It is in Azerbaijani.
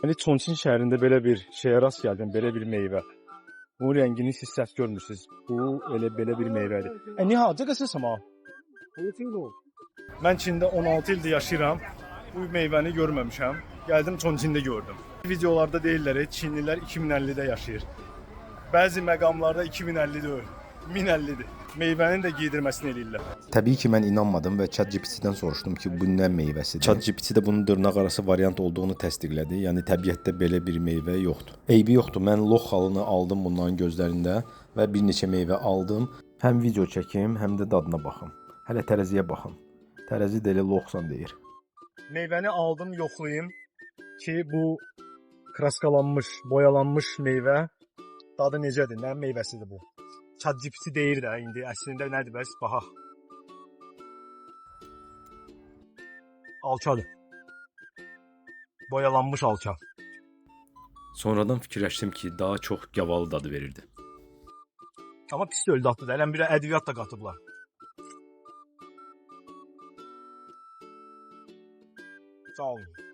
Yəni Çonçin şəhərində belə bir şeyə rast gəldim, belə bir meyvə. Bunun rəngini siz səhv görmürsünüz. Bu elə belə bir meyvədir. Ni hao, 这个是什么? Mən Çində 16 ildir yaşayıram. Bu meyvəni görməmişəm. Gəldim Çonçində gördüm. Videolarda deyirlər, Çinlilər 2050-də yaşayır. Bəzi məqamlarda 2050 deyil, 1050-dir. Meyvənin də giydirməsini eləyirlər. Təbii ki, mən inanmadım və ChatGPT-dən soruşdum ki, bu nə meyvəsidir. ChatGPT də bunun dırnaqarası variant olduğunu təsdiqlədi. Yəni təbiətdə belə bir meyvə yoxdur. Eybi yoxdur. Mən lox halını aldım bunların gözlərində və bir neçə meyvə aldım. Həm video çəkim, həm də dadına baxım. Hələ tərəziyə baxın. Tərəzi də elə loxsan deyir. Meyvəni aldım, yoxlayım ki, bu kraskalanmış, boyalanmış meyvə dadı necədir, nə meyvəsidir bu? ChatGPT deyir də indi əslində nədir bəs? Baxaq. Alçadır. Boyalanmış alça. Sonradan fikirləşdim ki, daha çox gavalı dadı verirdi. Amma pis öldü daddır. Hələn bir ədviyyat da qatıblar. Sağ olun.